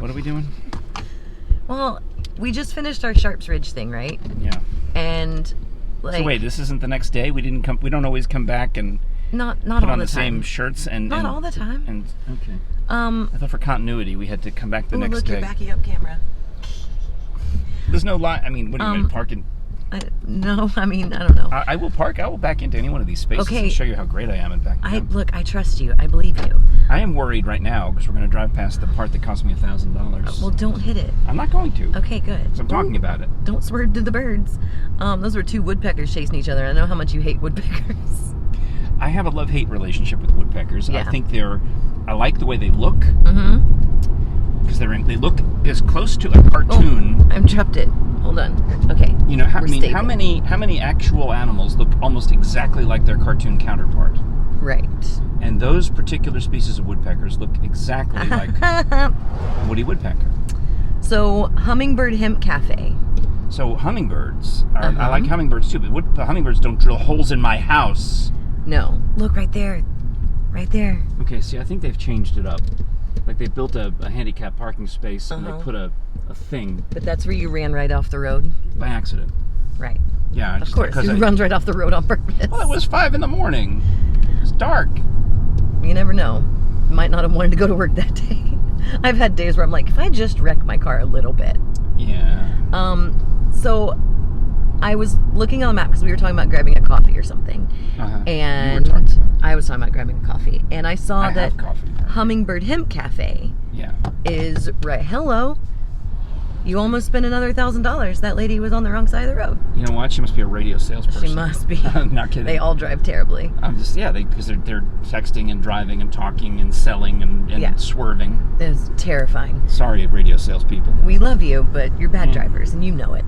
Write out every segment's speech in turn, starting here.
What are we doing? Well, we just finished our Sharps Ridge thing, right? Yeah. And like. So wait, this isn't the next day? We don't always come back and not put all on the the time. same shirts and Not all the time. And okay. I thought for continuity we had to come back the next look, day. you're backing up camera. There's no line. I mean, what are you going to park in? No, I mean, I don't know. I will park. I will back into any one of these spaces and show you how great I am at backing up. Look, I trust you. I believe you. I am worried right now because we're going to drive past the part that cost me $1,000. Well, don't hit it. I'm not going to. Okay, good. So I'm talking about it. Don't swerve to the birds. Those were two woodpeckers chasing each other. I know how much you hate woodpeckers. I have a love-hate relationship with woodpeckers. Yeah. I think I like the way they look. Mm-hmm. Because they look as close to a cartoon. Oh, I'm trapped it. Hold on. Okay. You know, how many actual animals look almost exactly like their cartoon counterpart? Right. And those particular species of woodpeckers look exactly like Woody Woodpecker. So, Hummingbird Hemp Cafe. So hummingbirds, I like hummingbirds too, but the hummingbirds don't drill holes in my house. No. Look right there. Right there. Okay, see, I think they've changed it up. Like they built a handicap parking space and they put a thing. But that's where you ran right off the road? By accident. Right. Yeah. Of course, you runs right off the road on purpose. Well, it was 5 in the morning. It's dark. You never know. Might not have wanted to go to work that day. I've had days where I'm like, if I just wreck my car a little bit. Yeah. So I was looking on the map because we were talking about grabbing a coffee or something. And I was talking about grabbing a coffee. And I saw that Hummingbird Hemp Cafe is right. Hello. You almost spent another $1,000. That lady was on the wrong side of the road. You know what? She must be a radio salesperson. She must be. I'm not kidding. They all drive terribly. I'm just, because they're texting and driving and talking and selling and swerving. It's terrifying. Sorry, radio salespeople. We love you, but you're bad drivers, and you know it.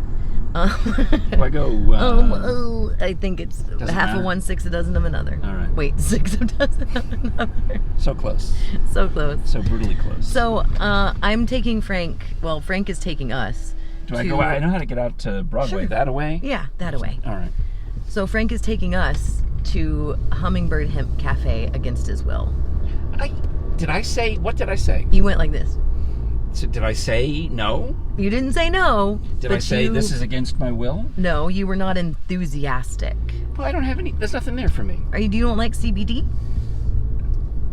Do I go? I think it's half of one, 6 a dozen of another. All right. Wait, 6 a dozen of another. So close. So close. So brutally close. So I'm taking Frank. Well, Frank is taking us. I go? I know how to get out to Broadway. Sure. That away? Yeah, that away. All right. So Frank is taking us to Hummingbird Hemp Cafe against his will. What did I say? You went like this. So did I say no? You didn't say no. Did I say this is against my will? No, you were not enthusiastic. Well, I don't have any. There's nothing there for me. You don't like CBD?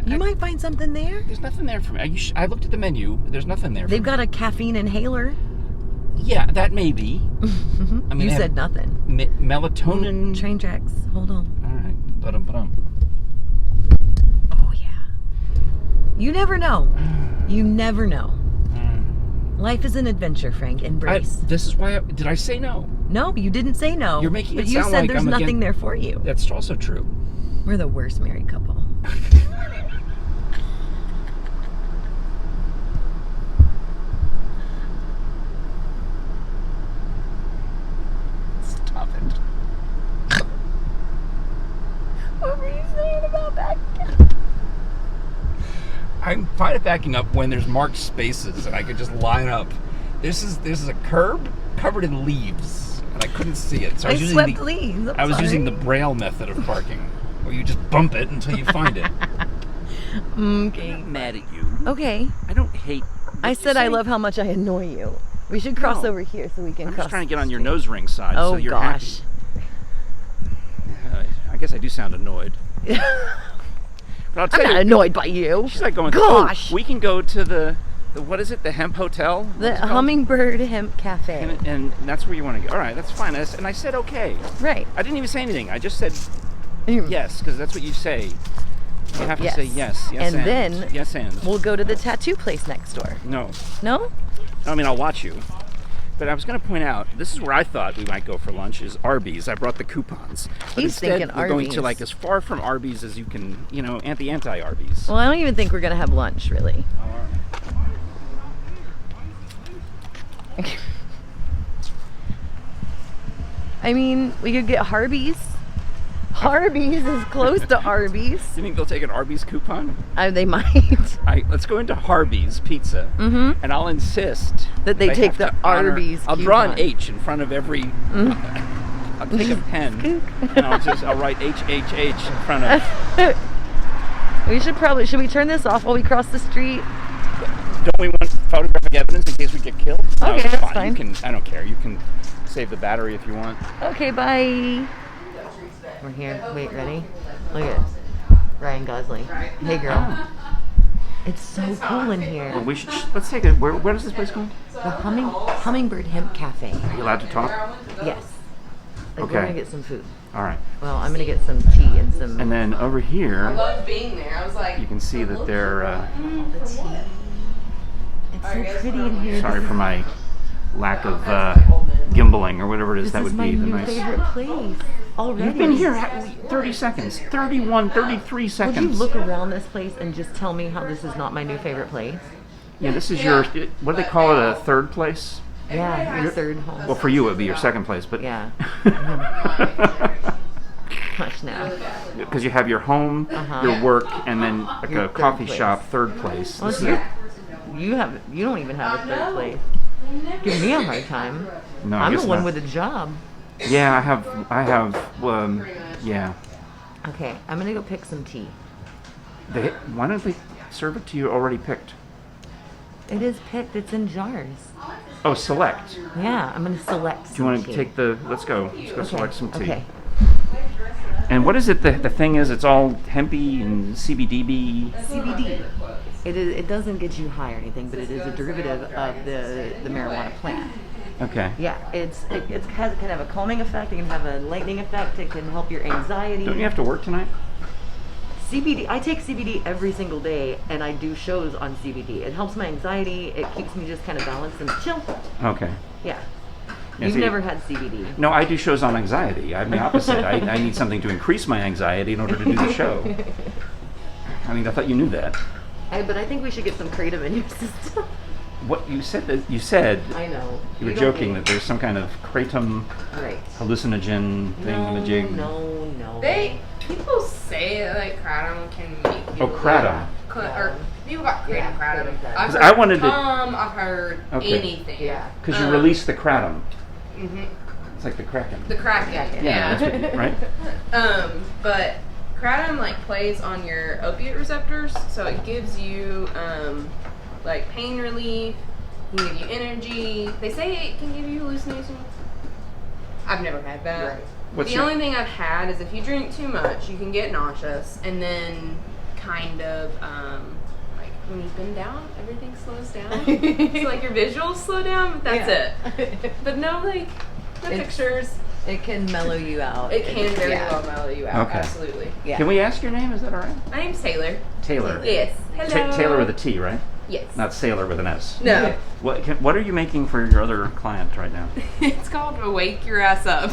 You might find something there. There's nothing there for me. I looked at the menu. There's nothing there for me. They've got a caffeine inhaler. Yeah, that may be. I mean, you said nothing. Melatonin. Train tracks. Hold on. All right. Ba-dum. Oh, yeah. You never know. You never know. Life is an adventure, Frank. Embrace. This is why. Did I say no? No, you didn't say no. You're making it sound like But you said there's nothing there for you. That's also true. We're the worst married couple. Stop it. What were you saying about that? I'm fine at backing up when there's marked spaces and I could just line up. This is a curb covered in leaves, and I couldn't see it. So I was swept leaves. I was using the braille method of parking, where you just bump it until you find it. Okay. I'm not mad at you. Okay. I don't hate. I said I love how much I annoy you. We should cross over here so we can I'm cross. just trying to get on your nose ring side. Oh, so you're gosh. Happy. I guess I do sound annoyed. But I'll tell I'm not annoyed by you. She's like going, gosh. We can go to the what is it? The hemp hotel? The Hummingbird Hemp Cafe. And that's where you want to go. All right, that's fine. And I said okay. Right. I didn't even say anything. I just said yes, because that's what you say. You have to say yes. Yes, and then yes, and we'll go to the tattoo place next door. No. No? I mean, I'll watch you. But I was going to point out, this is where I thought we might go for lunch, is Arby's. I brought the coupons. But He's thinking we're going Arby's. to like as far from Arby's as you can, anti-Arby's. Well, I don't even think we're going to have lunch, really. I mean, we could get Harby's. Harby's is close to Arby's. You think they'll take an Arby's coupon? They might. Let's go into Harby's Pizza, and I'll insist that they take the Arby's I'll coupon. draw an H in front of every... I'll take a pen, and I'll write HHH in front of... Should we turn this off while we cross the street? Don't we want photographic evidence in case we get killed? No, Okay, it's that's fine. You can. I don't care. You can save the battery if you want. Okay, bye. We're here. Wait, ready? Look at Ryan Gosling. Hey, girl. It's so cool in here. Well, we should. Let's take a. Where is this place called? The Hummingbird Hemp Cafe. Are you allowed to talk? Yes. Like, Okay. we're gonna get some food. All right. Well, I'm gonna get some tea and some. And then over here, I love being there. I was like, you can see that they're. The tea. It's so pretty in here. Sorry for my lack of gimbaling or whatever it is. This that is would my be the new nice. favorite place already. You've been here 30 seconds, 31, 33 Would seconds. you look around this place and just tell me how this is not my new favorite place? Yeah, this is your. What do they call it? A third place? Yeah, your third home. Well, for you it would be your second place, but Yeah. Hush now. because you have your home, your work, and then like Your a third coffee place. shop, third place. Well, This it's is you don't even have a third place. Give me a hard time. no, I I'm guess the one not. with a job. Yeah, I have. Yeah. Okay, I'm gonna go pick some tea. Why don't they serve it to you already picked? It is picked. It's in jars. Oh, select. Yeah, I'm gonna select some Do you want tea. to take the? Let's go. Let's go select some tea. Okay. And what is it? The thing is, it's all hempy and CBDB. CBD. It doesn't get you high or anything, but it is a derivative of the marijuana plant. Okay. Yeah, it can have a calming effect. It can have a lightening effect. It can help your anxiety. Don't you have to work tonight? CBD. I take CBD every single day, and I do shows on CBD. It helps my anxiety. It keeps me just kind of balanced and chill. Okay. Yeah. Yeah, You've see- never had CBD. No, I do shows on anxiety. I'm the opposite. I need something to increase my anxiety in order to do the show. I mean, I thought you knew that. But I think we should get some kratom in your system. What you said? You said I know. you were don't joking need- that there's some kind of kratom Right. hallucinogen thingamajig. No. people say like kratom can make you. Oh, kratom. Or people got kratom. Yeah, Kratom. kratom does. I've 'Cause heard I wanted to- I've heard Okay. anything. Yeah. Because you release the kratom. Mhm. It's like the kraken. The Kraken. Yeah, that's what, right? But kratom like plays on your opiate receptors, so it gives you like pain relief, can give you energy. They say it can give you hallucinations. I've never had that. Right. What's The your- only thing I've had is if you drink too much, you can get nauseous, and then kind of like when you bend down, everything slows down. So like your visuals slow down, but that's it. But no no pictures. It can mellow you out. It can very Yeah. well mellow you out. Okay. Absolutely. Yeah. Can we ask your name? Is that all right? My name's Taylor. Taylor. Yes. Hello. Taylor with a T, right? Yes. Not sailor with an S. No. What are you making for your other client right now? It's called Wake Your Ass Up.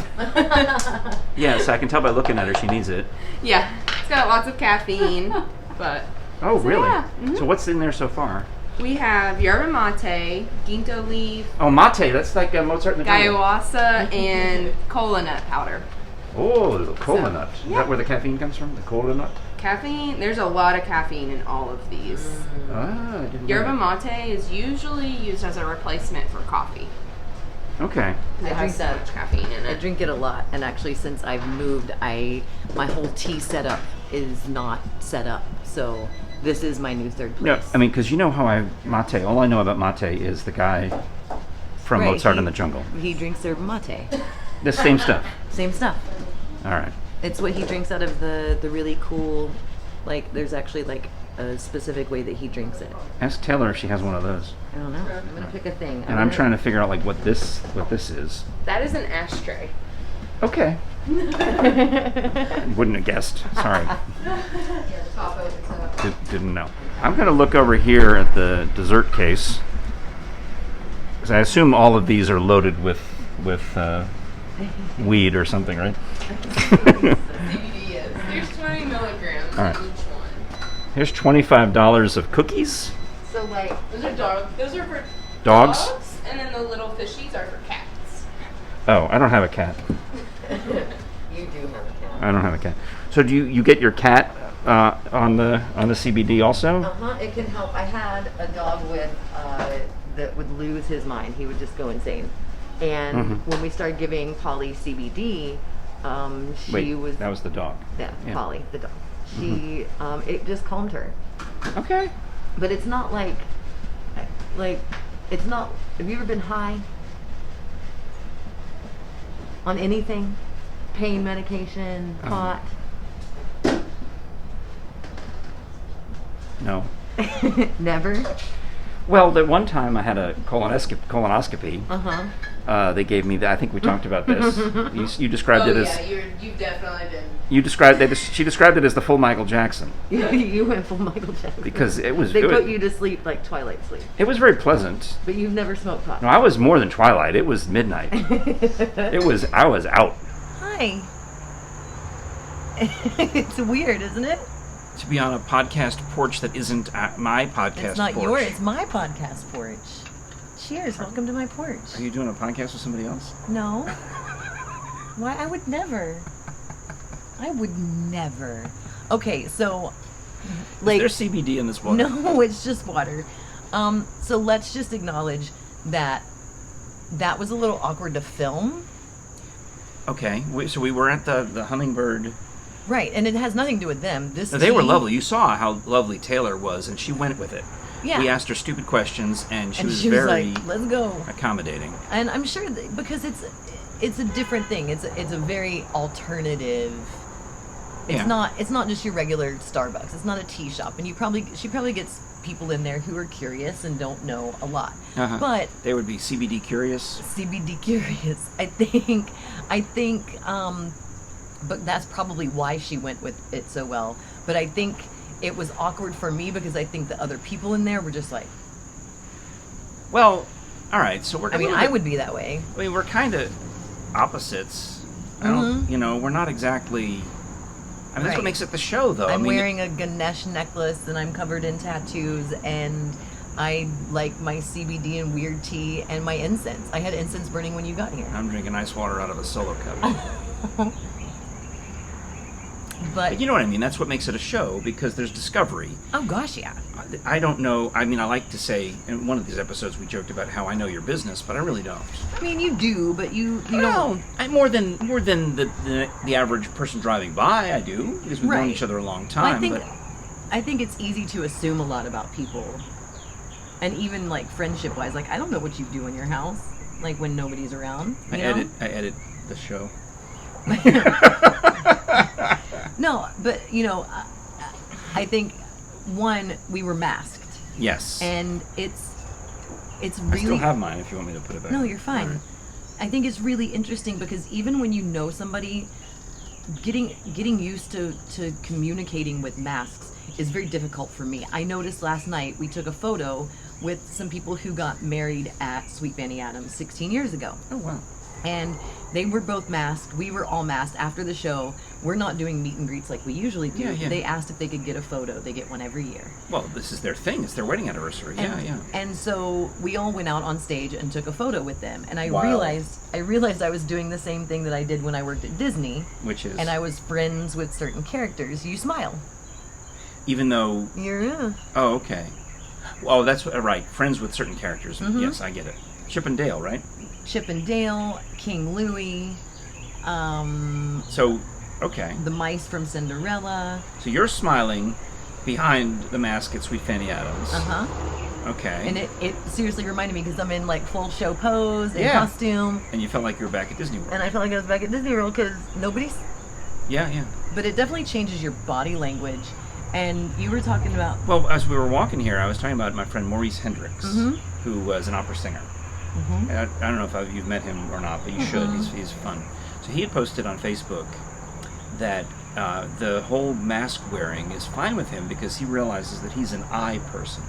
Yes, I can tell by looking at her she needs it. Yeah. It's got lots of caffeine, but Oh, really? yeah. Mhm. So what's in there so far? we have yerba mate, ginto leaf, Oh, mate. That's like Mozart in the Jungle. gaiawasa, and cola nut powder. Oh, the cola So, nut. Is yeah. that where the caffeine comes from? The cola nut? Caffeine, there's a lot of caffeine in all of these. Ah, I didn't know Yerba that. mate is usually used as a replacement for coffee. Okay. It I has drink so that. much caffeine in I it. drink it a lot, and actually, since I've moved, my whole tea setup is not set up. So this is my new third No, place. I mean, because you know how mate, all I know about mate is the guy from Right, Mozart he- in the Jungle. He drinks yerba mate. The same stuff. Same stuff. All right. It's what he drinks out of the really cool, like, there's actually like a specific way that he drinks it. Ask Taylor if she has one of those. I don't know. I'm gonna pick a thing. And I'm trying to figure out like what this is. That is an ashtray. Okay. Wouldn't have guessed. Sorry. Didn't know. I'm going to look over here at the dessert case. Because I assume all of these are loaded with weed or something, right? CBD is. There's 20 milligrams All right. in each one. Here's $25 of cookies. So like, those are dogs. Those are for Dogs? and then the little fishies are for cats. Oh, I don't have a cat. You do have a cat. I don't have a cat. So do you get your cat on the CBD also? It can help. I had a dog with that would lose his mind. He would just go insane. And when we started giving Polly CBD, she Wait, was that was the dog. yeah, yeah. Polly the dog. She it just calmed her. Okay. But it's not like Like, it's not. Have you ever been high on anything? Pain medication, pot? No. Never? Well, the one time I had a colonoscopy. They gave me that. I think we talked about this. You described it as. You've definitely been. She described it as the full Michael Jackson. You went full Michael Jackson. Because it was. They put you to sleep like Twilight sleep. It was very pleasant. But you've never smoked pot. No, I was more than Twilight. It was midnight. I was out. Hi. It's weird, isn't it? To be on a podcast porch that isn't my podcast porch. It's not yours, it's my podcast porch. Cheers, welcome to my porch. Are you doing a podcast with somebody else? No. Why? I would never. Okay, so... like, is there CBD in this water? No, it's just water. So let's just acknowledge that was a little awkward to film. Okay, so we were at the Hummingbird... Right, and it has nothing to do with them. They were lovely. You saw how lovely Taylor was, and she went with it. Yeah. We asked her stupid questions, and she was very like, let's go. accommodating. And I'm sure because it's a different thing. It's a very alternative. It's not just your regular Starbucks. It's not a tea shop, and she probably gets people in there who are curious and don't know a lot. But they would be CBD curious. CBD curious. I think. But that's probably why she went with it so well. But I think it was awkward for me because I think the other people in there were just like... Well, all right, so we're... I would be that way. I mean, we're kind of opposites. We're not exactly... that's what makes it the show, though. I'm wearing a Ganesh necklace, and I'm covered in tattoos, and I like my CBD and weird tea and my incense. I had incense burning when you got here. I'm drinking ice water out of a Solo cup. But you know what I mean? That's what makes it a show, because there's discovery. Oh, gosh, yeah. I don't know. I mean, I like to say, in one of these episodes we joked about how I know your business, but I really don't. I mean, you do, but you don't. More than the average person driving by, I do, because we've known each other a long time. Well, I think it's easy to assume a lot about people. And even, like, friendship-wise, like, I don't know what you do in your house, like, when nobody's around. I edit the show. No, but, I think, one, we were masked. Yes. And it's really... I still have mine if you want me to put it back. No, you're fine. Right. I think it's really interesting because even when you know somebody, getting used to communicating with masks is very difficult for me. I noticed last night we took a photo with some people who got married at Sweet Fanny Adams 16 years ago. Oh, wow. And they were both masked. We were all masked. After the show, we're not doing meet and greets like we usually do. Yeah. They asked if they could get a photo. They get one every year. Well, this is their thing. It's their wedding anniversary. Yeah. And so we all went out on stage and took a photo with them. And I realized I was doing the same thing that I did when I worked at Disney. Which is? And I was friends with certain characters. You smile. Even though... Yeah. Oh, okay. Oh, that's right. Friends with certain characters. Mm-hmm. Yes, I get it. Chip and Dale, right? Chip and Dale, King Louie. So, okay. The mice from Cinderella. So you're smiling behind the mask at Sweet Fanny Adams. Uh-huh. Okay. And it seriously reminded me because I'm in like full show pose and costume. And you felt like you were back at Disney World. And I felt like I was back at Disney World because nobody's... Yeah. But it definitely changes your body language. And you were talking about... Well, as we were walking here, I was talking about my friend Maurice Hendricks, who was an opera singer. Mm-hmm. And I don't know if you've met him or not, but you should. He's fun. So he had posted on Facebook that the whole mask wearing is fine with him because he realizes that he's an eye person.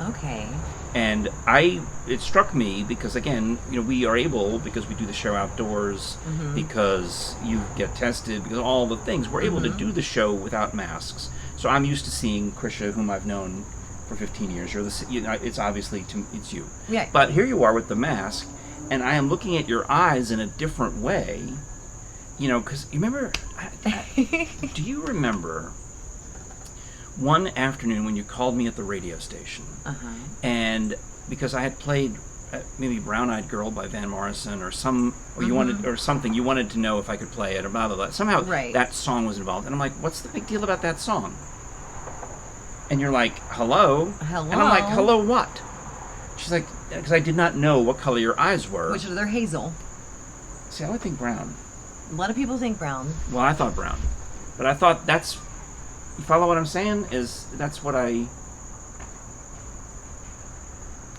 Okay. And it struck me because, again, we are able, because we do the show outdoors, because you get tested, because all the things, we're able to do the show without masks. So I'm used to seeing Krisha, whom I've known for 15 years. It's obviously, it's you. Yeah. But here you are with the mask, and I am looking at your eyes in a different way, because you remember, do you remember one afternoon when you called me at the radio station, and because I had played maybe Brown Eyed Girl by Van Morrison or you wanted, or something, you wanted to know if I could play it or blah, blah, blah. Somehow that song was involved, and I'm like, what's the big deal about that song? And you're like, hello? Hello? And I'm like, hello what? She's like, because I did not know what color your eyes were. Which are they're hazel. See, I would think brown. A lot of people think brown. Well, I thought brown. But I thought that's... You follow what I'm saying? That's what I...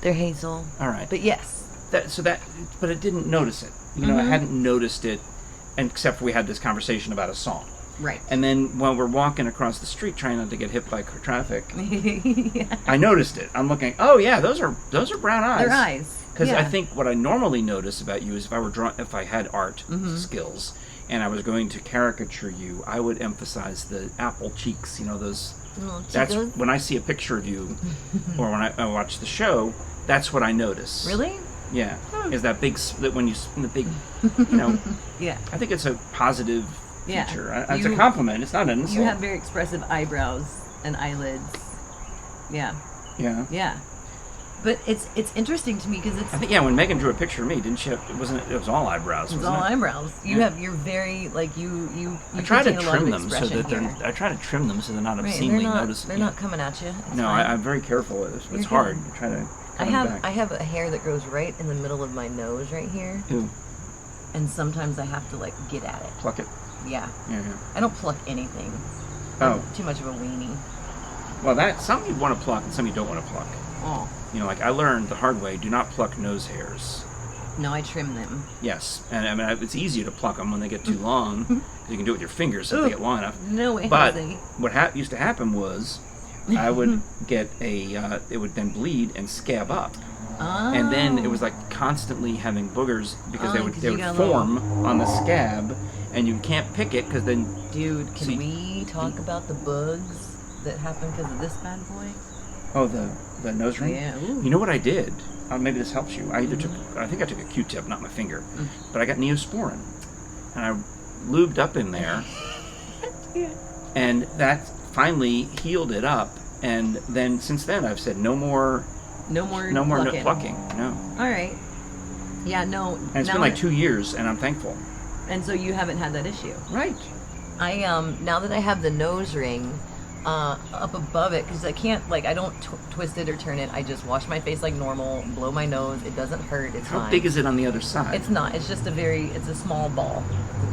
They're hazel. All right. But yes. But I didn't notice it. You know, I hadn't noticed it, except for we had this conversation about a song. Right. And then while we're walking across the street, trying not to get hit by traffic, Yeah. I noticed it. I'm looking. Oh yeah, those are brown eyes. They're eyes. Because yeah. I think what I normally notice about you is if I had art skills and I was going to caricature you, I would emphasize the apple cheeks. You know those. That's when I see a picture of you, or when I watch the show. That's what I notice. Really? Yeah. Is that big that when you the big, you know? Yeah. I think it's a positive feature. Yeah. It's a compliment. It's not an insult. You have very expressive eyebrows and eyelids. Yeah. Yeah. Yeah. But it's interesting to me because it's. I think when Megan drew a picture of me, didn't she? It was all eyebrows. It was all eyebrows. You're very like you. I try to contain a lot of trim them so that expression I try to trim them so they're not Right, obscenely they're not, noticeable. They're not coming at you. It's No, fine. I'm very careful with it. It's You're hard. good. I try to. I have a hair that grows right in the middle of my nose right here, Ooh, and sometimes I have to like get at it. pluck it. Yeah. Yeah. I don't pluck anything. Oh. I'm too much of a weenie. Well, some you want to pluck and some you don't want to pluck. Oh. You know, like I learned the hard way: do not pluck nose hairs. No, I trim them. Yes, and I mean it's easier to pluck them when they get too long. You can do it with your fingers if they get long enough. No way, But Jose. what used to happen was, I would get it would then bleed and scab up. Oh. And then it was like constantly having boogers because they would got form on the scab, and you can't pick it because then. Dude, can we talk about the bugs that happen because of this bad boy? Oh, the nose ring. Yeah. Ooh. You know what I did? Maybe this helps you. I think I took a Q-tip, not my finger, but I got Neosporin, and I lubed up in there, Yeah. and that finally healed it up. And then since then, I've said no more plucking. No. All right. Yeah, no. And it's been like 2 years, and I'm thankful. And so you haven't had that issue. Right. I now that I have the nose ring up above it, because I can't I don't twist it or turn it. I just wash my face like normal, blow my nose. It doesn't hurt. It's How fine. big is it on the other side? It's not. It's just it's a small ball.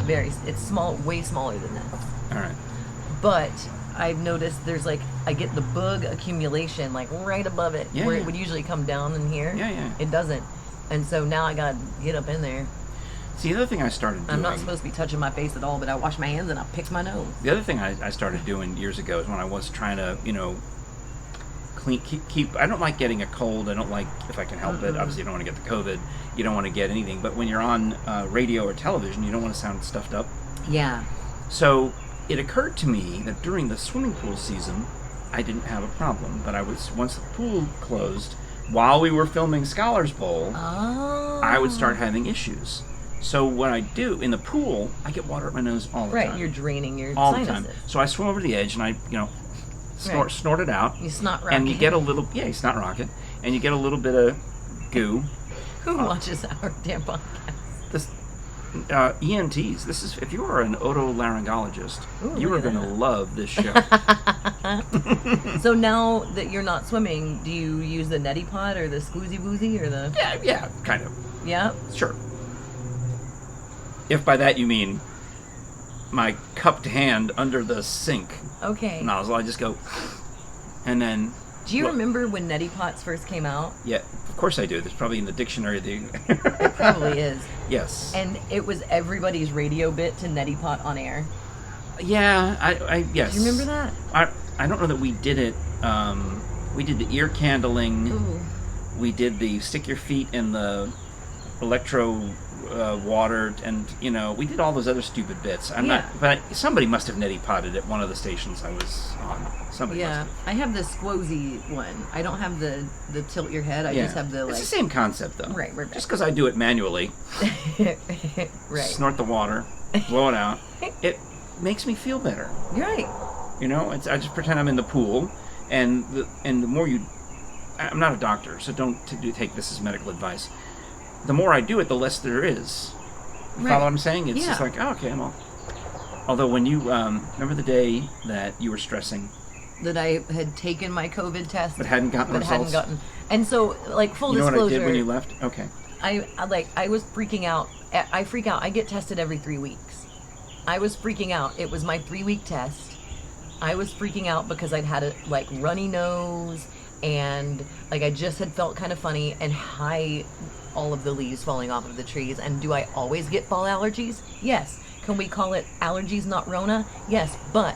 It's small, way smaller than that. All right. But I've noticed there's I get the bug accumulation right above it, where it would usually come down in here. Yeah. It doesn't. And so now I gotta get up in there. See, the other thing I started doing... I'm not supposed to be touching my face at all, but I wash my hands and I pick my nose. The other thing I started doing years ago is when I was trying to, keep... I don't like getting a cold. I don't like, if I can help it. Obviously, you don't want to get the COVID. You don't want to get anything. But when you're on radio or television, you don't want to sound stuffed up. Yeah. So it occurred to me that during the swimming pool season, I didn't have a problem. But once the pool closed, while we were filming Scholars Bowl, I would start having issues. So what I do in the pool, I get water at my nose all the time. Right, you're draining your all sinuses. the time. So I swim over to the edge and I, snort it out. You snot rocket. And you get a little, you snot rocket, and you get a little bit of goo. Who watches our damn podcast? This ENTs. This is if you are an otolaryngologist, you are going to love this show. So now that you're not swimming, do you use the neti pot or the squoozy woozy or the? Yeah, kind of. Yeah. Sure. If by that you mean my cupped hand under the sink Okay. nozzle, I just go, and then. Do you remember when neti pots first came out? Yeah, of course I do. There's probably in the dictionary. It probably is. Yes. And it was everybody's radio bit to neti pot on air. Yeah, I yes. Do you remember that? I don't know that we did it. We did the ear candling. Ooh. We did the stick your feet in the electro water, and we did all those other stupid bits. But somebody must have neti potted at one of the stations I was on. Somebody must have. I have the squozy one. I don't have the tilt your head. I just have the It's the same concept though. Right. Just because I do it manually, right. snort the water, blow it out. It makes me feel better. You're right. I just pretend I'm in the pool, and the more you, I'm not a doctor, so don't take this as medical advice. The more I do it, the less there is. You follow what I'm saying? It's just like, oh, okay, I'm all. Although when you remember the day that you were stressing, that I had taken my COVID test, but hadn't gotten results. And so, like, full disclosure. You know what I did when you left? Okay. I was freaking out. I freak out. I get tested every 3 weeks. I was freaking out. It was my 3-week test. I was freaking out because I'd had a runny nose, and like I just had felt kind of funny, and all of the leaves falling off of the trees. And do I always get fall allergies? Yes. Can we call it allergies, not Rona? Yes. But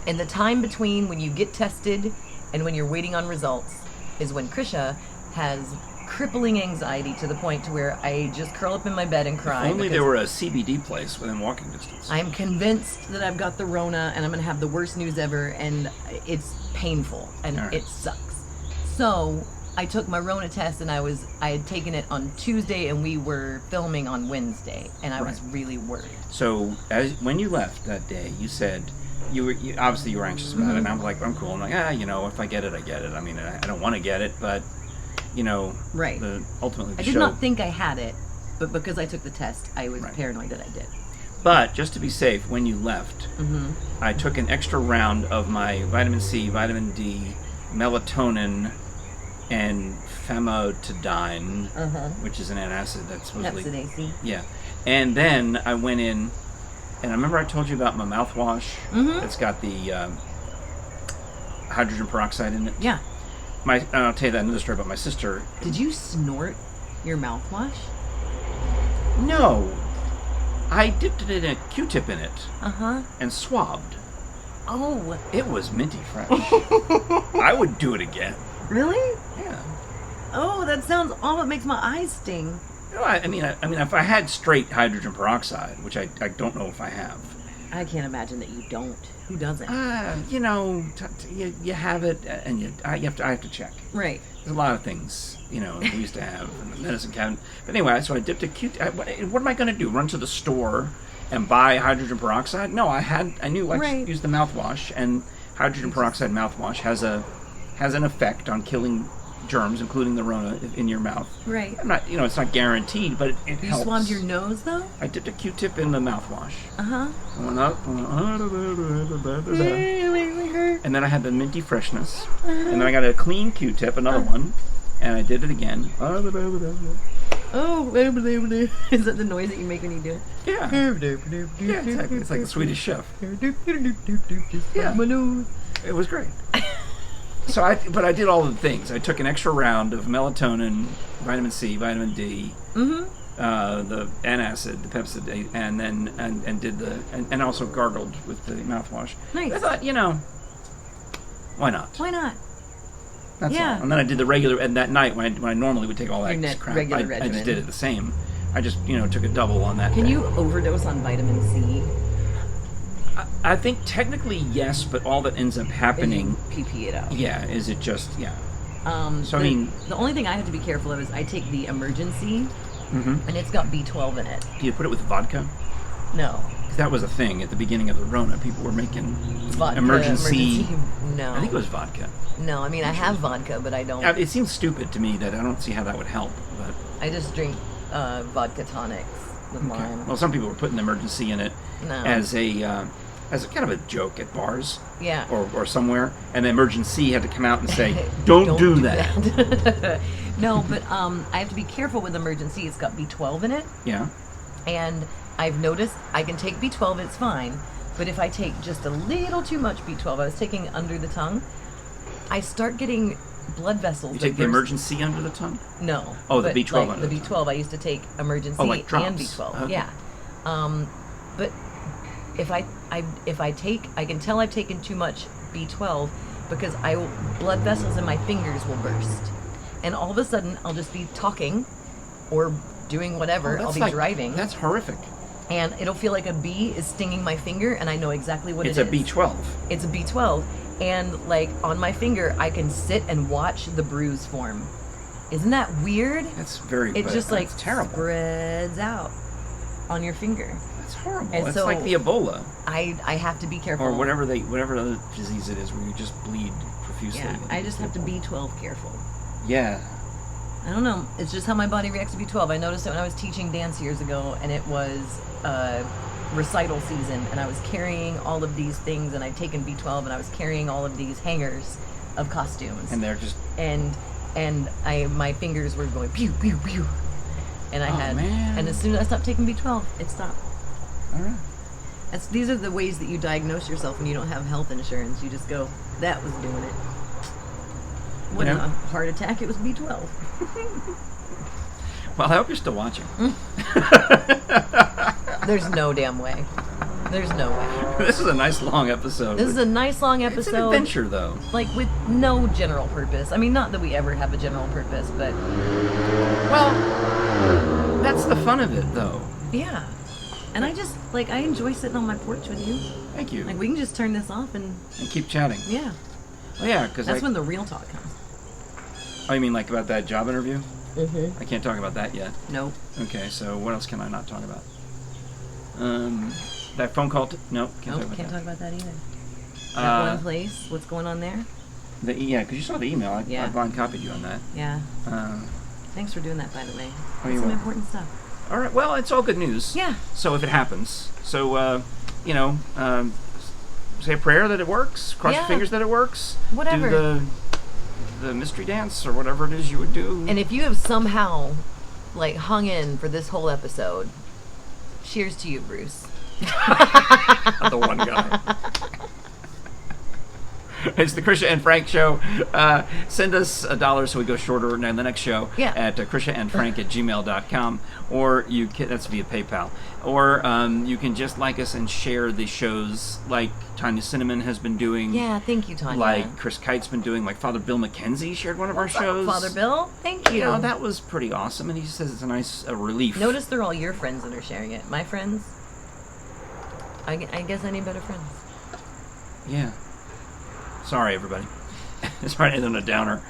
in the time between when you get tested and when you're waiting on results is when Krisha has crippling anxiety to the point to where I just curl up in my bed and cry. If only there were a CBD place within walking distance. I'm convinced that I've got the Rona, and I'm going to have the worst news ever, and it's painful, and it sucks. So I took my Rona test, and I had taken it on Tuesday, and we were filming on Wednesday, and I was really worried. So when you left that day, you said you obviously you were anxious about it, and I'm like, I'm cool. I'm like, if I get it, I get it. I mean, I don't want to get it, but right. Ultimately, I did not think I had it, but because I took the test, I was paranoid that I did. But just to be safe, when you left, I took an extra round of my vitamin C, vitamin D, melatonin, and famotidine, which is an antacid that's supposedly... Hepcidase. Yeah. And then I went in, and I remember I told you about my mouthwash that's got the hydrogen peroxide in it. Yeah. I'll tell you that another story about my sister. Did you snort your mouthwash? No. I dipped it in a Q-tip in it. And swabbed. Oh. It was minty fresh. I would do it again. Really? Yeah. Oh, that sounds awful. It makes my eyes sting. No, I mean, if I had straight hydrogen peroxide, which I don't know if I have. I can't imagine that you don't. Who doesn't? You have it, and I have to check. Right. There's a lot of things, we used to have in the medicine cabinet. But anyway, so I dipped a Q-tip. What am I going to do? Run to the store and buy hydrogen peroxide? No, I knew I just used the mouthwash, and hydrogen peroxide mouthwash has an effect on killing germs, including the Rona, in your mouth. Right. I'm not, it's not guaranteed, but it helps. You swabbed your nose, though? I dipped a Q-tip in the mouthwash. Went up, and then I had the minty freshness, and then I got a clean Q-tip, another one, and I did it again. Oh, is that the noise that you make when you do it? Yeah. Yeah, exactly. It's like the Swedish Chef. Yeah. My nose. It was great. So but I did all the things. I took an extra round of melatonin, vitamin C, vitamin D, the antacid, the pepsid, and then did and also gargled with the mouthwash. Nice. I thought, why not? Why not? That's all. And then I did the regular, and that night when I normally would take all that crap, I just did it the same. I just took a double on that. Can day. you overdose on vitamin C? I think technically yes, but all that ends up happening... PP it out. Yeah, is it just, yeah. The only thing I have to be careful of is I take the emergency, and it's got B12 in it. Do you put it with vodka? No. That was a thing at the beginning of the Rona. People were making emergency... No. I think it was vodka. No, I mean, I have vodka, but I don't... It seems stupid to me that I don't see how that would help, but... I just drink vodka tonics with lime. Well, some people were putting emergency in it as a kind of a joke at bars, or somewhere, and the emergency had to come out and say, "Don't do that." No, but I have to be careful with emergency. It's got B12 in it. Yeah. And I've noticed I can take B12, it's fine, but if I take just a little too much B12, I was taking under the tongue, I start getting blood vessels. You take the emergency under the tongue? No. Oh, the B12 under the B12. I used to take emergency like drops. and B12. Okay. Yeah. But if I take, I can tell I've taken too much B12 because blood vessels in my fingers will burst, and all of a sudden I'll just be talking or doing whatever. I'll be driving. That's horrific. And it'll feel like a bee is stinging my finger, and I know exactly what it is. It's a B12. It's a B12, and on my finger I can sit and watch the bruise form. Isn't that weird? That's very. It just terrible. Spreads out on your finger. It's horrible. And it's so like the Ebola. I have to be careful. Or whatever other disease it is where you just bleed profusely. Yeah, I just have to be B12 careful. Yeah. I don't know. It's just how my body reacts to B12. I noticed it when I was teaching dance years ago, and it was recital season, and I was carrying all of these things, and I'd taken B12, and I was carrying all of these hangers of costumes. And they're just... And my fingers were going pew, pew, pew. And man. And as soon as I stopped taking B12, it stopped. All right. These are the ways that you diagnose yourself when you don't have health insurance. You just go, that was doing it. Wasn't a heart attack, it was B12. Well, I hope you're still watching. There's no damn way. There's no way. This is a nice long episode. This is a nice long episode. It's an adventure, though. Like, with no general purpose. I mean, not that we ever have a general purpose, but... Well, that's the fun of it, though. Yeah. And I just, like, I enjoy sitting on my porch with you. Thank you. Like, we can just turn this off and keep chatting. Yeah. Oh, yeah, because that's when the real talk comes. Oh, you mean like about that job interview? Mm-hmm. I can't talk about that yet. Nope. Okay, so what else can I not talk about? That phone call? Nope, can't talk about that either. That one place, what's going on there? Yeah, because you saw the email. I blind copied you on that. Yeah. Thanks for doing that, by the way. Oh, That's some important stuff. All right, well, it's all good news. Yeah. So if it happens, say a prayer that it works, cross your fingers that it works. Whatever. Do the mystery dance or whatever it is you would do. And if you have somehow, like, hung in for this whole episode, cheers to you, Bruce. The one guy. It's the Krisha and Frank show. Send us $1 so we go shorter in the next show at krishaandfrank@gmail.com, or that's via PayPal, or you can just like us and share the shows like Tanya Cinnamon has been doing. Yeah, thank you, Tanya. Like Chris Kite's been doing. Like Father Bill McKenzie shared one of our shows. Father Bill, thank you. Yeah, that was pretty awesome, and he says it's a nice relief. Notice they're all your friends that are sharing it. My friends, I guess I need better friends. Yeah. Sorry, everybody. It's right on a downer.